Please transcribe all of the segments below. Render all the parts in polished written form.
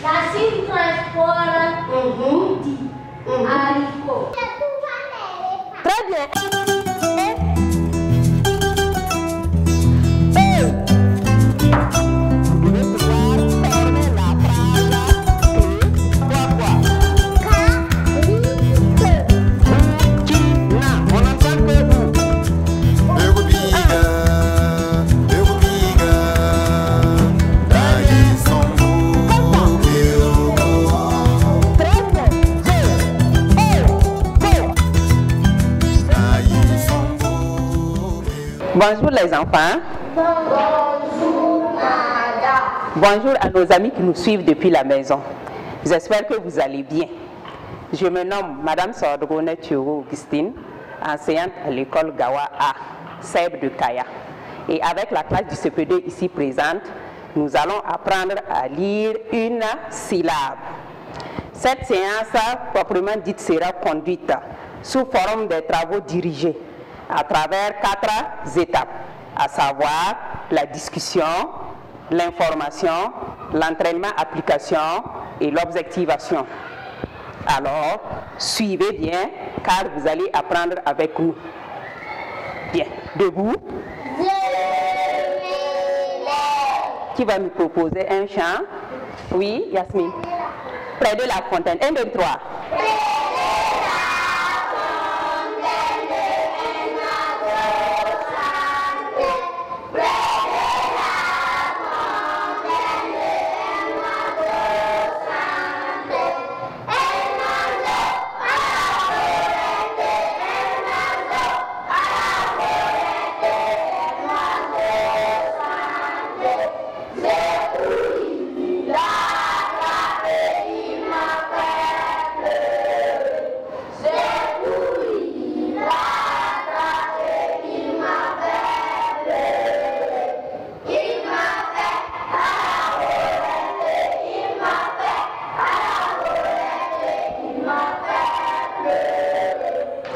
Racine transport dit haricot. Très bien. Bonjour les enfants. Bonjour madame. Bonjour à nos amis qui nous suivent depuis la maison. J'espère que vous allez bien. Je me nomme Madame Sordrone Thioro Augustine, enseignante à l'école Gawa A, Sèbe de Kaya. Et avec la classe du CP2 ici présente, nous allons apprendre à lire une syllabe. Cette séance proprement dite sera conduite sous forme de travaux dirigés à travers 4 étapes, à savoir la discussion, l'information, l'entraînement application et l'objectivation. Alors, suivez bien car vous allez apprendre avec nous. Bien, debout. Qui va nous proposer un chant? Oui, Yasmine. Près de la fontaine. 1, 2, 3.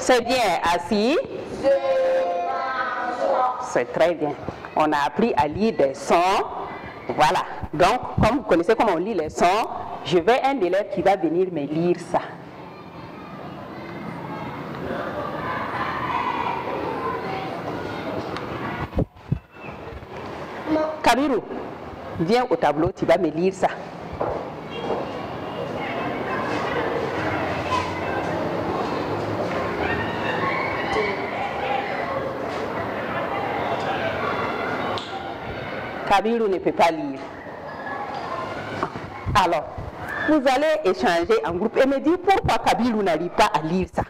C'est bien, assis. C'est très bien. On a appris à lire des sons. Voilà. Donc, comme vous connaissez comment on lit les sons, je veux un élève qui va venir me lire ça. Kabiru, viens au tableau, tu vas me lire ça. Kabiru ne peut pas lire. Alors, vous allez échanger en groupe et me dire pourquoi Kabiru n'arrive pas à lire ça.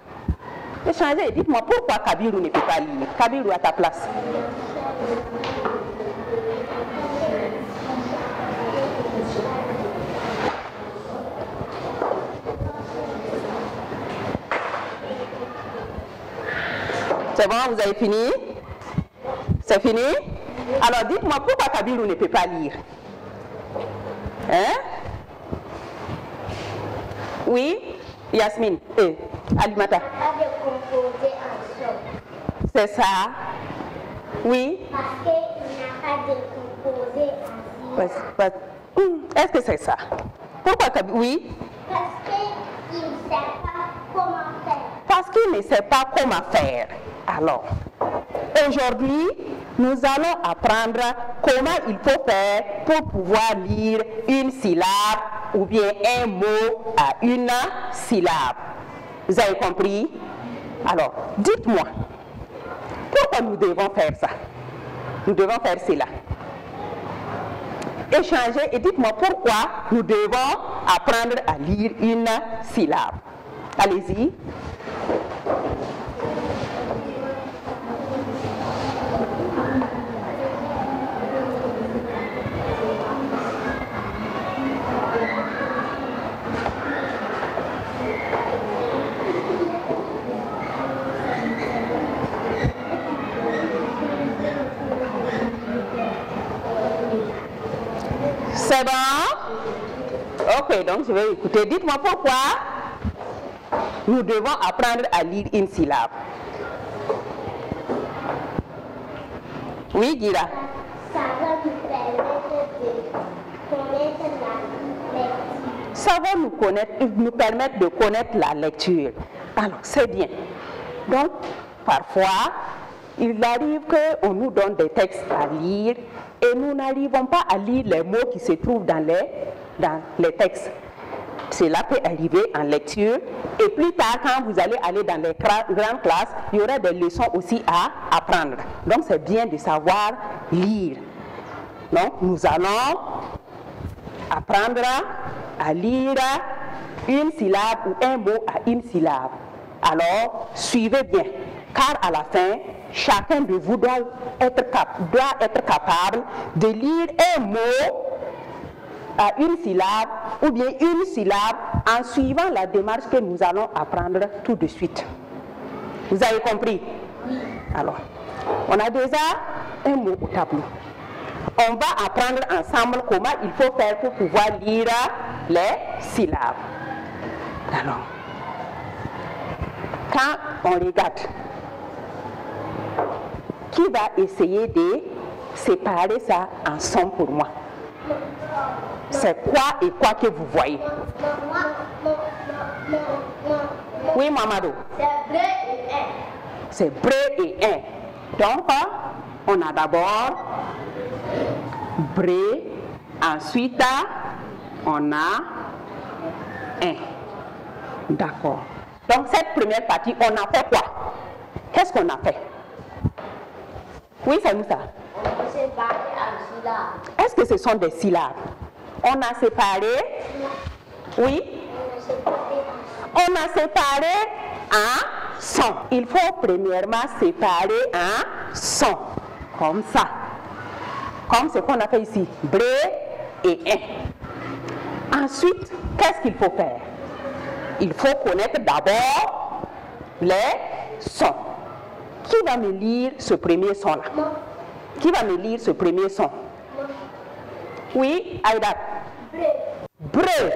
Échangez et dites-moi pourquoi Kabiru ne peut pas lire. Kabiru, à ta place. C'est bon, vous avez fini? C'est fini? Alors dites-moi pourquoi Kabiru ne peut pas lire? Hein? Oui? Yasmine? Alimata? C'est ça? Oui? Parce qu'il n'a pas décomposé ainsi. Est-ce que c'est ça? Pourquoi Kabiru? Oui? Parce qu'il ne sait pas comment faire. Parce qu'il ne sait pas comment faire. Alors, aujourd'hui, nous allons apprendre comment il faut faire pour pouvoir lire une syllabe ou bien un mot à une syllabe. Vous avez compris? Alors, dites-moi, pourquoi nous devons faire ça? Nous devons faire cela. Échangez et dites-moi pourquoi nous devons apprendre à lire une syllabe. Allez-y. C'est bon? Ok, donc je vais écouter. Dites-moi pourquoi nous devons apprendre à lire une syllabe. Oui, Gira. Ça va nous permettre de connaître la lecture. savoir nous permettre de connaître la lecture. Alors, c'est bien. Donc, parfois, il arrive qu'on nous donne des textes à lire et nous n'arrivons pas à lire les mots qui se trouvent dans les textes. Cela peut arriver en lecture et plus tard, quand vous allez aller dans les grandes classes, il y aura des leçons aussi à apprendre. Donc, c'est bien de savoir lire. Donc, nous allons apprendre à lire une syllabe ou un mot à une syllabe. Alors, suivez bien, car à la fin, chacun de vous doit être capable de lire un mot à une syllabe ou bien une syllabe en suivant la démarche que nous allons apprendre tout de suite. Vous avez compris? Alors, on a déjà un mot au tableau. On va apprendre ensemble comment il faut faire pour pouvoir lire les syllabes. Alors, quand on regarde, qui va essayer de séparer ça ensemble pour moi? C'est quoi et quoi que vous voyez? Oui, Mamadou. C'est bré et un. Donc, on a d'abord bré, ensuite on a un. D'accord. Donc cette première partie, on a fait quoi? Qu'est-ce qu'on a fait? Oui, c'est nous ça. On a séparé en syllabes. Est-ce que ce sont des syllabes? On a séparé. Oui. On a séparé en son. Il faut premièrement séparer en son. Comme ça. Comme ce qu'on a fait ici. Bré et un. Ensuite, qu'est-ce qu'il faut faire? Il faut connaître d'abord les sons. Qui va me lire ce premier son-là? Qui va me lire ce premier son? Oui, Aïda. Bré.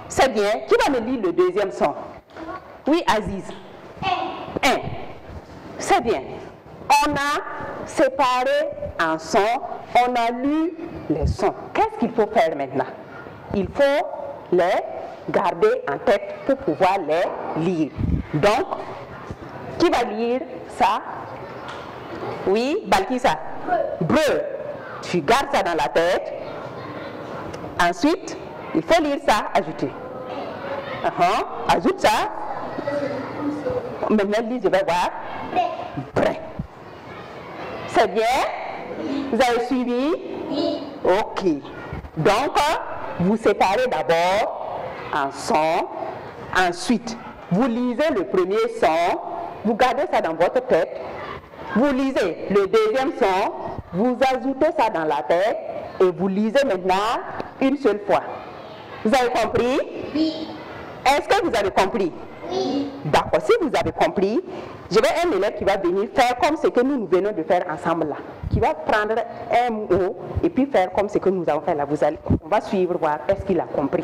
C'est bien. Qui va me lire le deuxième son? Oui, Aziz. Un. C'est bien. On a séparé en son, on a lu les sons. Qu'est-ce qu'il faut faire maintenant? Il faut les garder en tête pour pouvoir les lire. Donc, qui va lire ça? Oui, Balkissa. Breu. Tu gardes ça dans la tête. Ensuite, il faut lire ça, ajouter. Ajoute ça. Maintenant, lise, je vais voir. Bré. C'est bien? Vous avez suivi? Oui. Ok. Donc, vous séparez d'abord en son. Ensuite, vous lisez le premier son. Vous gardez ça dans votre tête. Vous lisez le deuxième son. Vous ajoutez ça dans la tête. Et vous lisez maintenant une seule fois. Vous avez compris? Oui. Est-ce que vous avez compris? Oui. D'accord. Si vous avez compris, je vais un élève qui va venir faire comme ce que nous venons de faire ensemble là. Qui va prendre un mot et puis faire comme ce que nous avons fait là. On va suivre, voir est-ce qu'il a compris.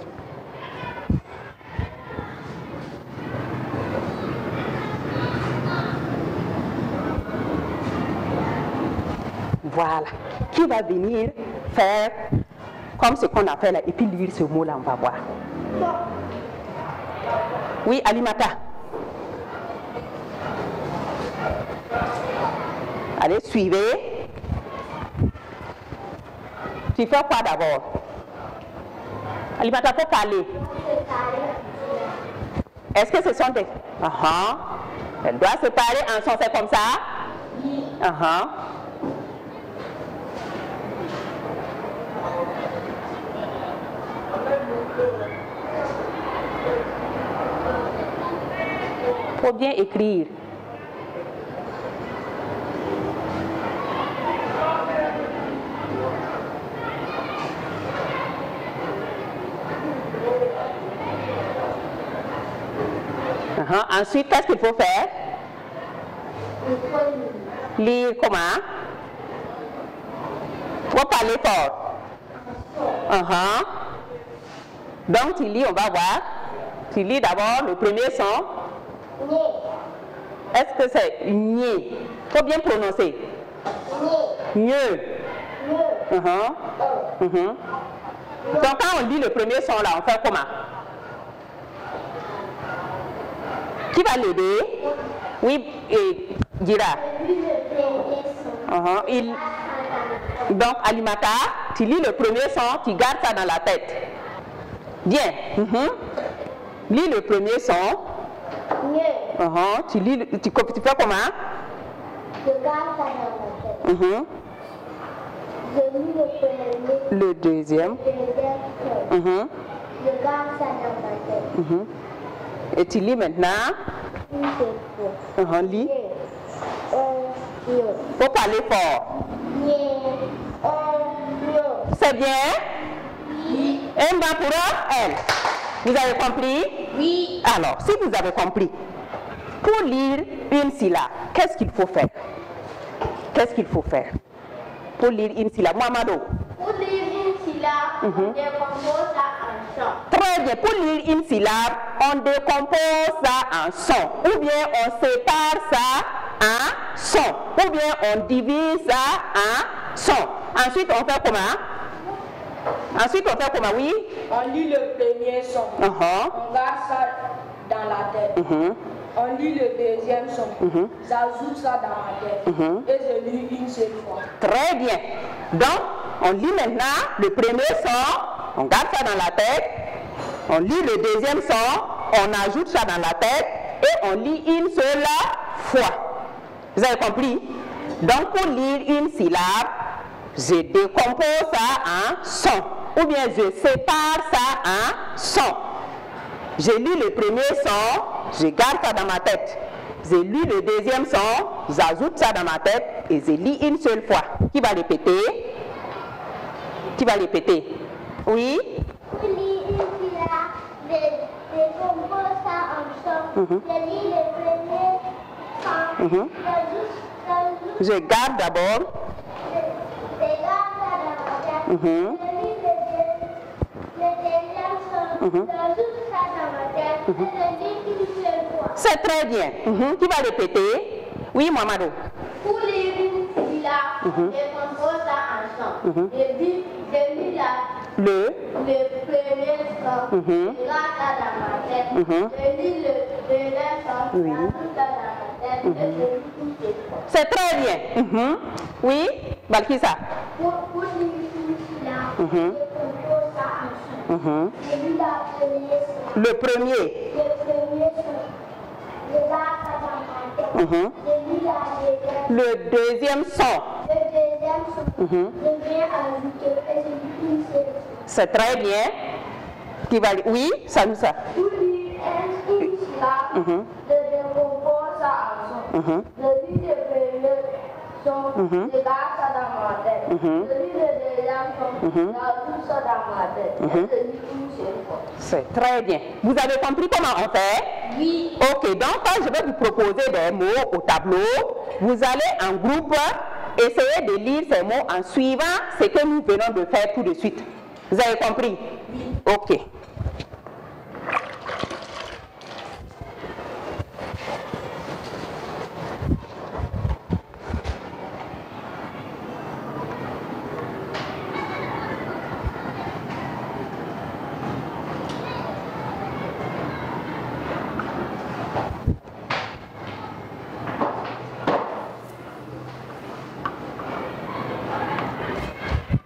Voilà. Qui va venir faire comme ce qu'on a fait là et puis lire ce mot là, on va voir. Oui, Alimata. Allez, suivez. Tu fais quoi d'abord? Alimata, faut parler. Est-ce que ce sont des... Elle doit se parler en son, c'est comme ça? Oui. Faut bien écrire. Ensuite, qu'est-ce qu'il faut faire? Lire comment? Faut parler fort. Donc, tu lis, on va voir. Tu lis d'abord le premier son. Est-ce que c'est nier? Il faut bien prononcer. Mieux. Donc quand on lit le premier son là, on fait comment? Qui va l'aider? Oui, et Gira. Donc Alimata, tu lis le premier son, tu gardes ça dans la tête. Bien. Lis le premier son. Tu lis, tu fais comment? Je garde ça dans la tête. Je lis le premier. Le deuxième. Je garde ça dans ma tête. Et tu lis maintenant. Lis. Faut parler fort. C'est bien? Oui. Un banc pour elle. Vous avez compris? Oui. Alors, si vous avez compris, pour lire une syllabe, qu'est-ce qu'il faut faire? Qu'est-ce qu'il faut faire pour lire une syllabe? Mohamedou. Pour lire une syllabe, on décompose ça en son. Très bien. Pour lire une syllabe, on décompose ça en son. Ou bien on sépare ça en son. Ou bien on divise ça en son. Ensuite, on fait comment? Oui? On lit le premier son. On garde ça dans la tête. On lit le deuxième son. J'ajoute ça dans ma tête. Et je lis une seule fois. Très bien. Donc, on lit maintenant le premier son. On garde ça dans la tête. On lit le deuxième son. On ajoute ça dans la tête. Et on lit une seule fois. Vous avez compris? Donc, pour lire une syllabe, je décompose ça en son. Ou bien je sépare ça en son. Je lis le premier son, je garde ça dans ma tête. Je lis le deuxième son, j'ajoute ça dans ma tête et je lis une seule fois. Qui va répéter? Qui va répéter? Oui? Je lis une syllabe, je décompose ça en son. Je lis le premier son, Je garde d'abord. je garde ça dans ma tête. Je lis le deuxième son, j'ajoute ça dans ma tête et je lis une seule fois. C'est très bien. Qui va répéter? Oui, Mohamedou. Pour lire une syllabe, je décompose ça en son. Je lis le premier son, je garde ça dans ma tête. Je lis le deuxième son, j'ajoute ça dans ma tête et je lis une seule fois. C'est très bien. Oui, Balkissa. Pour lire une syllabe, je décompose ça en son. Je lis Le premier. le premier son, je garde ça dans ma tête. Je lis Le deuxième son. le deuxième son, je viens ajouter et je lis une seule fois. C'est très bien. Qui va... Oui, ça nous ça. Pour lire une syllabe, je décompose ça en son. Je lis le premier son, je garde ça dans ma tête. Je lis le deuxième son, j'ajoute ça dans ma tête. Et je lis une seule fois. C'est très bien. Vous avez compris comment on fait? Oui. Ok, donc quand je vais vous proposer des mots au tableau, vous allez en groupe essayer de lire ces mots en suivant ce que nous venons de faire tout de suite. Vous avez compris? Oui. Ok.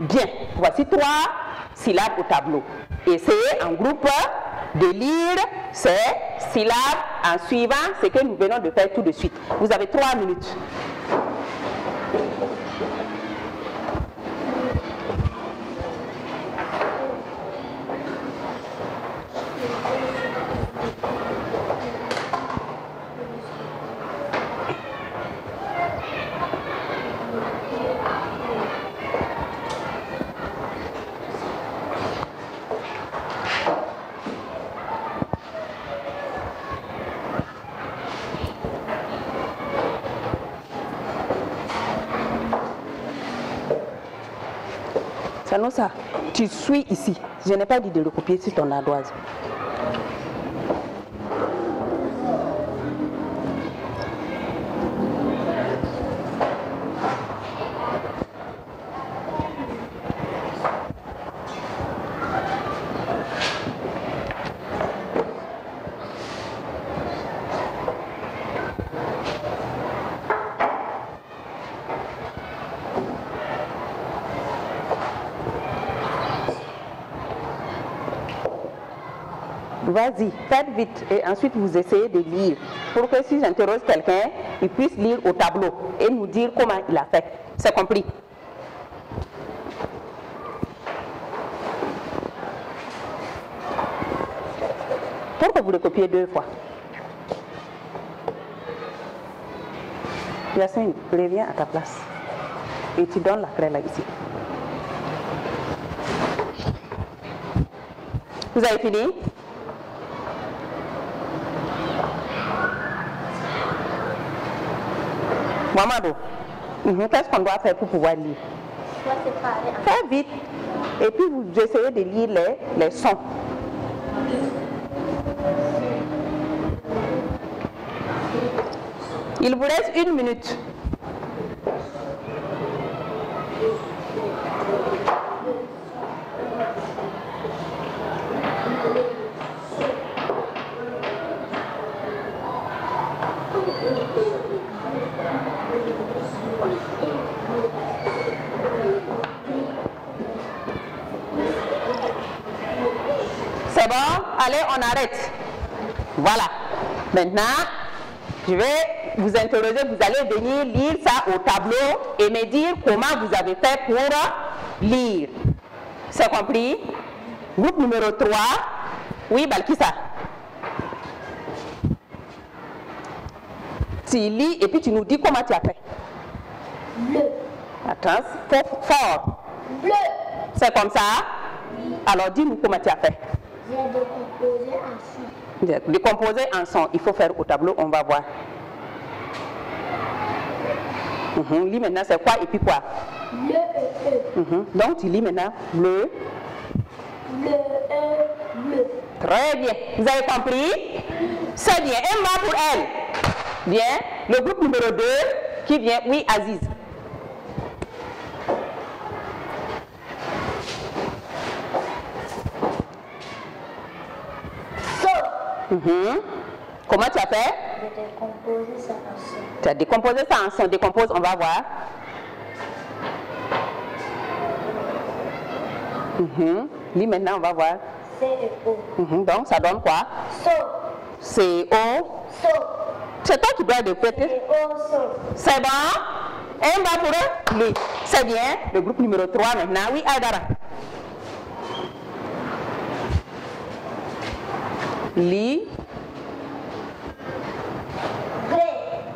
Bien, voici 3 syllabes au tableau. Essayez en groupe de lire ces syllabes en suivant ce que nous venons de faire tout de suite. Vous avez 3 minutes. Sanosa, tu suis ici. Je n'ai pas dit de le copier sur ton ardoise. Vas-y, faites vite et ensuite vous essayez de lire pour que si j'interroge quelqu'un, il puisse lire au tableau et nous dire comment il a fait. C'est compris? Pourquoi vous le copiez 2 fois? Yacine, reviens à ta place et tu donnes la craie là ici. Vous avez fini? Mamadou, qu'est-ce qu'on doit faire pour pouvoir lire? Faites vite. Et puis vous essayez de lire les sons. Il vous reste 1 minute. C'est bon? Allez, on arrête. Voilà. Maintenant, je vais vous interroger. Vous allez venir lire ça au tableau et me dire comment vous avez fait pour lire. C'est compris? Groupe numéro 3. Oui, Balkissa. Tu lis et puis tu nous dis comment tu as fait. Bleu. Attends, fort. Bleu. C'est comme ça? Alors dis-nous comment tu as fait. J'ai décomposé en son. Décomposer en son, il faut faire au tableau, on va voir. Lis maintenant c'est quoi et puis quoi? Bleu et E. Donc tu lis maintenant bleu. Bleu et bleu. Très bien. Vous avez compris? C'est bien. Un mot pour elle. Bien. Le groupe numéro 2 qui vient. Oui, Aziz. Comment tu as fait? J'ai décomposé ça en son. Tu as décomposé ça en son. Décompose, on va voir. Lis maintenant, on va voir. C et O. Donc, ça donne quoi? So. C-O. So. C'est toi qui dois répéter. Et O, so. C'est bon? Un bas pour eux? Oui. C'est bien. Le groupe numéro 3 maintenant. Oui, Aïdara. Lis.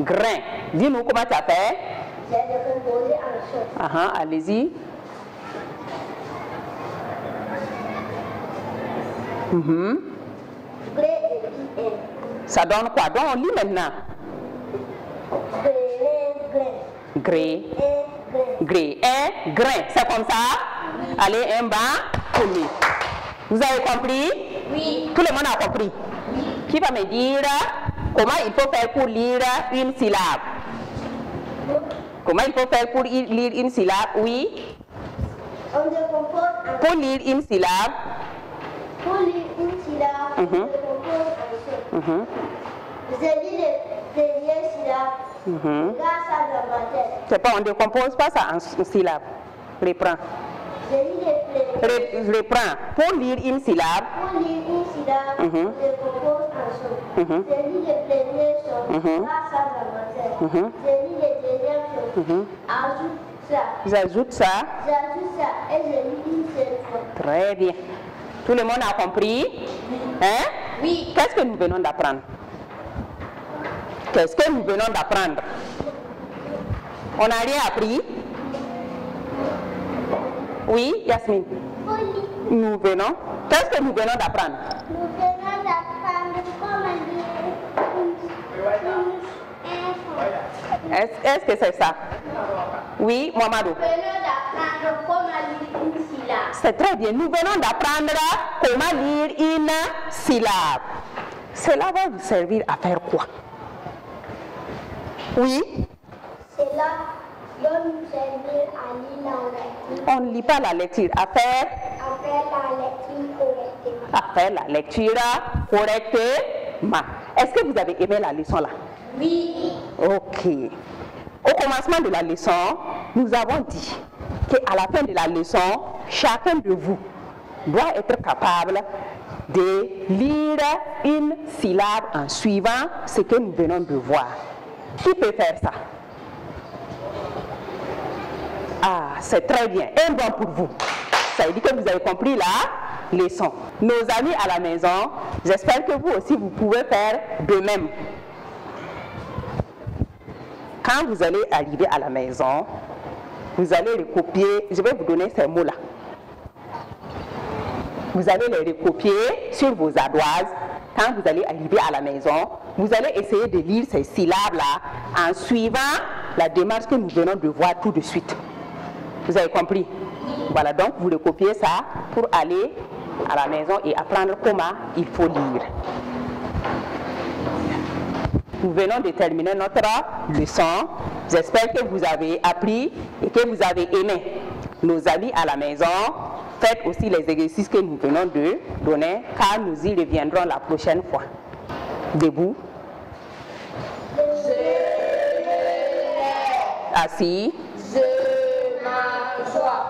Grain. Dis-nous comment tu as fait. J'ai décomposé en son. Allez-y. Gré et I-N. Ça donne quoi? Donc on lit maintenant. Gré. Gré. Un grain. C'est comme ça? Allez, un bas pour lui. Vous avez compris? Oui. Tout le monde a compris? Oui. Qui va me dire comment il faut faire pour lire une syllabe? Comment il faut faire pour lire une syllabe? Oui. On décompose en Pour lire une syllabe. Pour lire une syllabe, on décompose en son. J'ai lu les premières syllabes grâce à la tête. C'est pas, on ne décompose pas ça en syllabes. Reprends. J'ai lu les premières. Reprends. Pour lire une syllabe. Pour lire une syllabe, on décompose en son. J'ai lu les premiers sons grâce à la tête. J'ai lu les deuxièmes sons. Ajoute ça. J'ajoute ça. J'ajoute ça et j'ai lu une seule fois. Très bien. Tout le monde a compris? Hein? Oui. Qu'est-ce que nous venons d'apprendre? Qu'est-ce que nous venons d'apprendre? On n'a rien appris? Oui, Yasmine? Nous venons. Qu'est-ce que nous venons d'apprendre? Nous venons d'apprendre comment lire Est-ce que c'est ça? Oui, Mohamedou? Nous venons d'apprendre comment lire une syllabe. C'est très bien. Nous venons d'apprendre comment lire une syllabe. Cela va vous servir à faire quoi? Oui? Cela doit nous servir à lire la lecture. On ne lit pas la lecture, à faire la lecture correctement. Est-ce que vous avez aimé la leçon là? Oui. Ok. Au commencement de la leçon, nous avons dit qu'à la fin de la leçon, chacun de vous doit être capable de lire une syllabe en suivant ce que nous venons de voir. Qui peut faire ça? Ah, c'est très bien. Un bon pour vous. Ça veut dire que vous avez compris la leçon. Nos amis à la maison, j'espère que vous aussi, vous pouvez faire de même. Quand vous allez arriver à la maison, vous allez recopier, je vais vous donner ces mots-là. Vous allez les recopier sur vos ardoises. Quand vous allez arriver à la maison, vous allez essayer de lire ces syllabes-là en suivant la démarche que nous venons de voir tout de suite. Vous avez compris? Voilà, donc vous recopiez ça pour aller à la maison et apprendre comment il faut lire. Nous venons de terminer notre leçon. J'espère que vous avez appris et que vous avez aimé. Nos amis à la maison, faites aussi les exercices que nous venons de donner, car nous y reviendrons la prochaine fois. Debout. Assis. Je m'assois.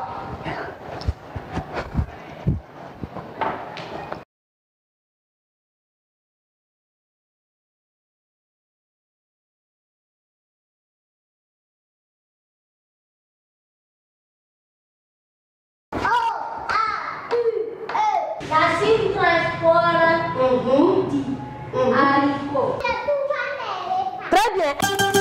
Assim transpora haricot. Très bien.